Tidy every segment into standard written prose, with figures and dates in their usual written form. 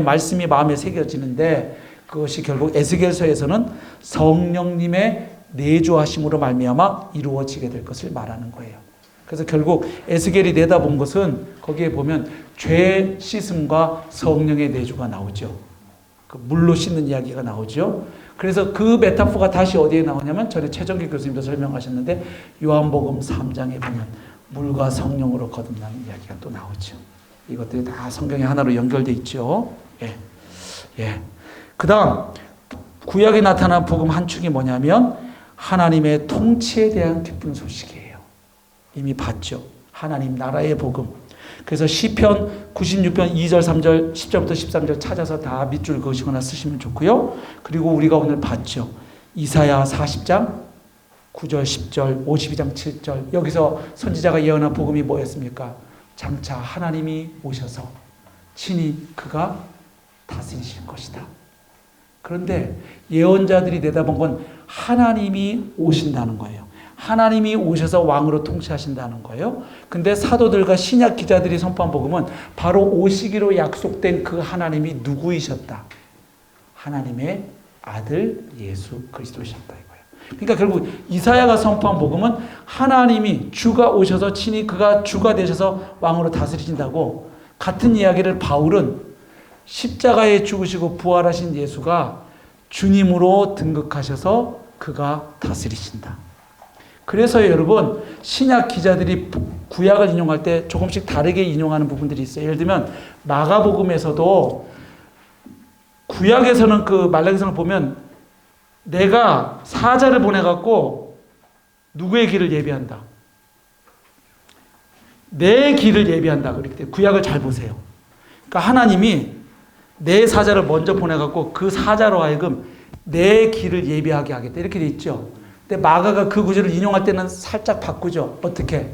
말씀이 마음에 새겨지는데 그것이 결국 에스겔서에서는 성령님의 내주하심으로 말미암아 이루어지게 될 것을 말하는 거예요. 그래서 결국 에스겔이 내다본 것은 거기에 보면 죄 씻음과 성령의 내주가 나오죠. 그 물로 씻는 이야기가 나오죠. 그래서 그 메타포가 다시 어디에 나오냐면 전에 최정기 교수님도 설명하셨는데 요한복음 3장에 보면 물과 성령으로 거듭나는 이야기가 또 나오죠. 이것들이 다 성경의 하나로 연결되어 있죠. 그 다음 구약에 나타난 복음 한 축이 뭐냐면 하나님의 통치에 대한 기쁜 소식이에요. 이미 봤죠. 하나님 나라의 복음. 그래서 시편 96편 2절 3절 10절부터 13절 찾아서 다 밑줄 그으시거나 쓰시면 좋고요. 그리고 우리가 오늘 봤죠. 이사야 40장 9절 10절 52장 7절 여기서 선지자가 예언한 복음이 뭐였습니까? 장차 하나님이 오셔서 친히 그가 다스리실 것이다. 그런데 예언자들이 내다본 건 하나님이 오신다는 거예요. 하나님이 오셔서 왕으로 통치하신다는 거예요. 근데 사도들과 신약 기자들이 선포한 복음은 바로 오시기로 약속된 그 하나님이 누구이셨다. 하나님의 아들 예수 그리스도이셨다 이거예요. 그러니까 결국 이사야가 선포한 복음은 하나님이 주가 오셔서 친히 그가 주가 되셔서 왕으로 다스리신다고 같은 이야기를 바울은 십자가에 죽으시고 부활하신 예수가 주님으로 등극하셔서 그가 다스리신다. 그래서 여러분 신약 기자들이 구약을 인용할 때 조금씩 다르게 인용하는 부분들이 있어요. 예를 들면 마가복음에서도 구약에서는 그 말라기서를 보면 내가 사자를 보내갖고 누구의 길을 예비한다. 내 길을 예비한다. 그렇게 돼. 구약을 잘 보세요. 그러니까 하나님이 내 사자를 먼저 보내갖고 그 사자로 하여금 내 길을 예비하게 하겠다. 이렇게 돼 있죠. 근데 마가가 그 구절을 인용할 때는 살짝 바꾸죠. 어떻게?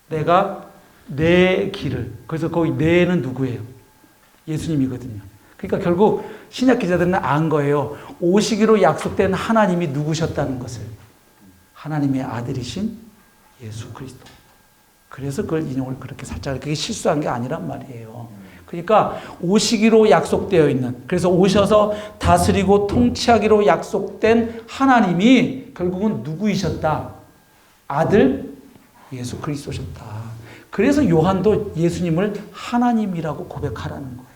내가 내 길을. 그래서 거기 내는 누구예요? 예수님이거든요. 그러니까 결국 신약 기자들은 안 거예요. 오시기로 약속된 하나님이 누구셨다는 것을. 하나님의 아들이신 예수 그리스도. 그래서 그걸 인용을 그렇게 살짝 그게 실수한 게 아니란 말이에요. 그러니까 오시기로 약속되어 있는 그래서 오셔서 다스리고 통치하기로 약속된 하나님이 결국은 누구이셨다? 아들 예수 그리스도셨다. 그래서 요한도 예수님을 하나님이라고 고백하라는 거예요.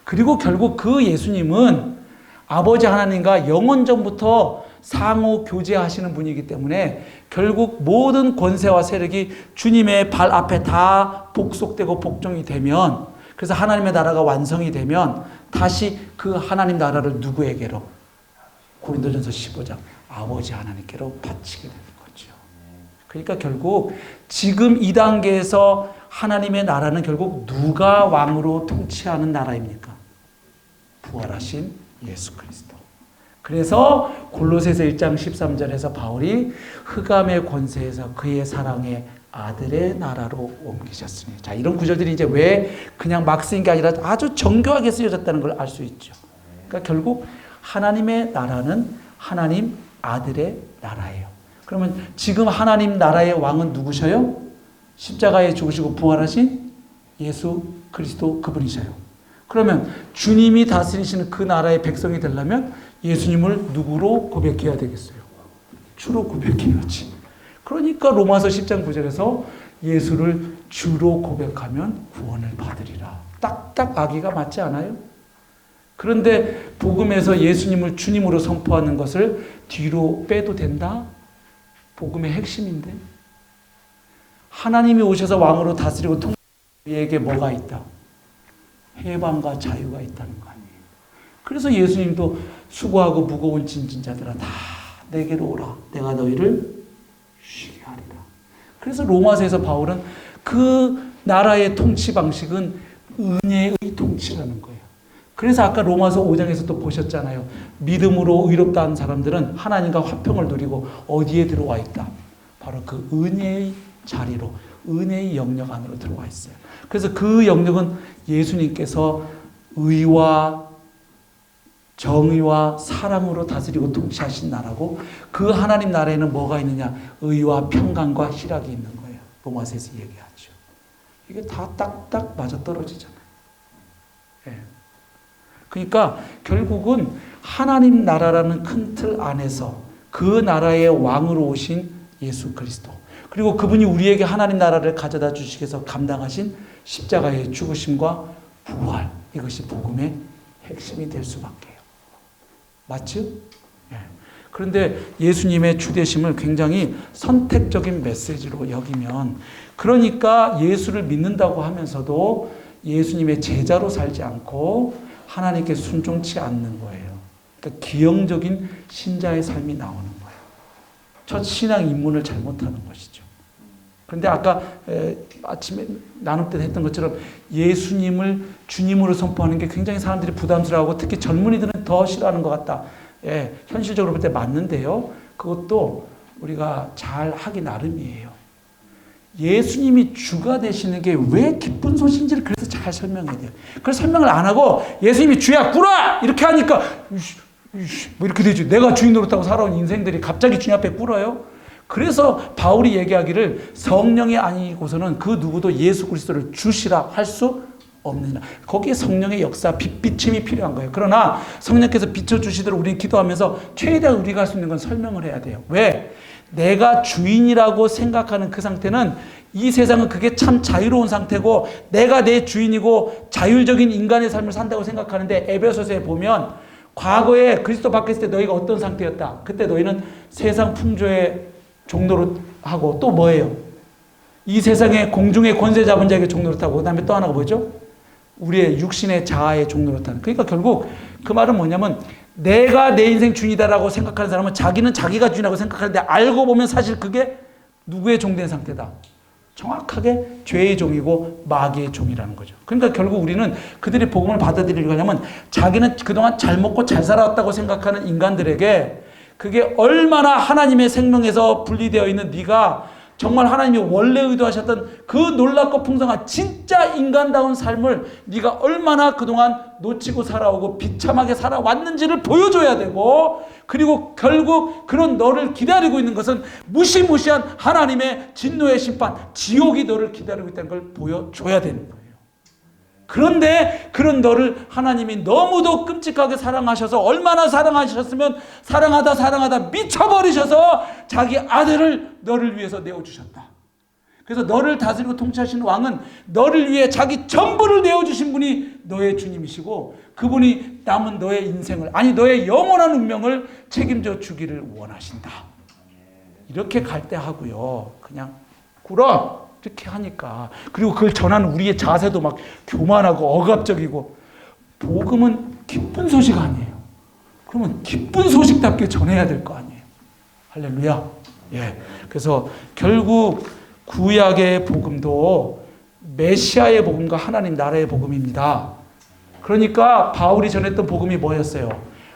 그리고 결국 그 예수님은 아버지 하나님과 영원전부터 상호 교제하시는 분이기 때문에 결국 모든 권세와 세력이 주님의 발 앞에 다 복속되고 복종이 되면 그래서 하나님의 나라가 완성이 되면 다시 그 하나님 나라를 누구에게로? 고린도전서 15장 아버지 하나님께로 바치게 되는 거죠. 그러니까 결국 지금 이 단계에서 하나님의 나라는 결국 누가 왕으로 통치하는 나라입니까? 부활하신 예수 그리스도. 그래서 골로새서 1장 13절에서 바울이 흑암의 권세에서 그의 사랑의 아들의 나라로 옮기셨으니. 자, 이런 구절들이 이제 왜 그냥 막 쓰인 게 아니라 아주 정교하게 쓰여졌다는 걸 알 수 있죠. 그러니까 결국 하나님의 나라는 하나님 아들의 나라예요. 그러면 지금 하나님 나라의 왕은 누구셔요? 십자가에 죽으시고 부활하신 예수 그리스도 그분이셔요. 그러면 주님이 다스리시는 그 나라의 백성이 되려면 예수님을 누구로 고백해야 되겠어요? 주로 고백해야지. 그러니까 로마서 10장 9절에서 예수를 주로 고백하면 구원을 받으리라. 딱딱 아기가 맞지 않아요? 그런데 복음에서 예수님을 주님으로 선포하는 것을 뒤로 빼도 된다? 복음의 핵심인데. 하나님이 오셔서 왕으로 다스리고 통치하는 우리에게 뭐가 있다? 해방과 자유가 있다는 거 아니에요. 그래서 예수님도 수고하고 무거운 짐진 자들아 다 내게로 오라. 내가 너희를 쉬게 하리라. 그래서 로마서에서 바울은 그 나라의 통치 방식은 은혜의 통치라는 거예요. 그래서 아까 로마서 5장에서 또 보셨잖아요. 믿음으로 의롭다 한 사람들은 하나님과 화평을 누리고 어디에 들어와 있다? 바로 그 은혜의 자리로, 은혜의 영역 안으로 들어와 있어요. 그래서 그 영역은 예수님께서 의와 정의와 사랑으로 다스리고 통치하신 나라고 그 하나님 나라에는 뭐가 있느냐? 의와 평강과 희락이 있는 거예요. 로마서에서 얘기하죠. 이게 다 딱딱 맞아떨어지잖아요. 예. 그러니까 결국은 하나님 나라라는 큰 틀 안에서 그 나라의 왕으로 오신 예수 그리스도, 그리고 그분이 우리에게 하나님 나라를 가져다 주시기 위해서 감당하신 십자가의 죽으심과 부활, 이것이 복음의 핵심이 될 수밖에요. 맞죠? 예. 그런데 예수님의 주되심을 굉장히 선택적인 메시지로 여기면, 그러니까 예수를 믿는다고 하면서도 예수님의 제자로 살지 않고 하나님께 순종치 않는 거예요. 그러니까 기형적인 신자의 삶이 나오는 거예요. 첫 신앙 입문을 잘못하는 것이죠. 그런데 아까 아침에 나눌 때 했던 것처럼 예수님을 주님으로 선포하는 게 굉장히 사람들이 부담스러워하고 특히 젊은이들은 더 싫어하는 것 같다. 예, 현실적으로 볼 때 맞는데요. 그것도 우리가 잘 하기 나름이에요. 예수님이 주가 되시는 게 왜 기쁜 소식인지를 그래서 잘 설명해야 돼요. 그걸 설명을 안 하고 예수님이 주야 꿇어! 이렇게 하니까 뭐 이렇게 되죠. 내가 주인 노릇하고 살아온 인생들이 갑자기 주님 앞에 꿇어요. 그래서 바울이 얘기하기를 성령이 아니고서는 그 누구도 예수 그리스도를 주시라 할 수 없느니라. 거기에 성령의 역사, 빛비침이 필요한 거예요. 그러나 성령께서 비춰주시도록 우리는 기도하면서 최대한 우리가 할 수 있는 건 설명을 해야 돼요. 왜? 내가 주인이라고 생각하는 그 상태는, 이 세상은 그게 참 자유로운 상태고 내가 내 주인이고 자율적인 인간의 삶을 산다고 생각하는데, 에베소서에 보면 과거에 그리스도 밖에 있을 때 너희가 어떤 상태였다. 그때 너희는 세상 풍조의 종노릇 하고 또 뭐예요? 이 세상의 공중의 권세 잡은 자에게 종노릇 하고, 그 다음에 또 하나가 뭐죠? 우리의 육신의 자아의 종노릇 하는. 그러니까 결국 그 말은 뭐냐면, 내가 내 인생 주인이다라고 생각하는 사람은 자기는 자기가 주인이라고 생각하는데 알고 보면 사실 그게 누구의 종된 상태다? 정확하게 죄의 종이고 마귀의 종이라는 거죠. 그러니까 결국 우리는 그들이 복음을 받아들이려고 하냐면, 자기는 그동안 잘 먹고 잘 살아왔다고 생각하는 인간들에게 그게 얼마나 하나님의 생명에서 분리되어 있는 네가 정말 하나님이 원래 의도하셨던 그 놀랍고 풍성한 진짜 인간다운 삶을 네가 얼마나 그동안 놓치고 살아오고 비참하게 살아왔는지를 보여줘야 되고, 그리고 결국 그런 너를 기다리고 있는 것은 무시무시한 하나님의 진노의 심판, 지옥이 너를 기다리고 있다는 걸 보여줘야 되는 거예요. 그런데 그런 너를 하나님이 너무도 끔찍하게 사랑하셔서, 얼마나 사랑하셨으면 사랑하다 미쳐버리셔서 자기 아들을 너를 위해서 내어주셨다. 그래서 너를 다스리고 통치하시는 왕은 너를 위해 자기 전부를 내어주신 분이 너의 주님이시고, 그분이 남은 너의 인생을, 아니 너의 영원한 운명을 책임져 주기를 원하신다. 이렇게 갈 때 하고요, 그냥 굴어 이렇게 하니까, 그리고 그걸 전하는 우리의 자세도 막 교만하고 억압적이고, 복음은 기쁜 소식 아니에요. 그러면 기쁜 소식답게 전해야 될 거 아니에요. 할렐루야. 예. 그래서 결국 구약의 복음도 메시아의 복음과 하나님 나라의 복음입니다. 그러니까 바울이 전했던 복음이 뭐였어요?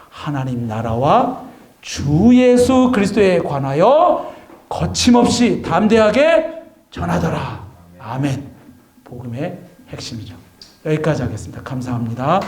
하나님 나라와 주 예수 그리스도에 관하여 거침없이 담대하게 전하더라. 아멘. 복음의 핵심이죠. 여기까지 하겠습니다. 감사합니다.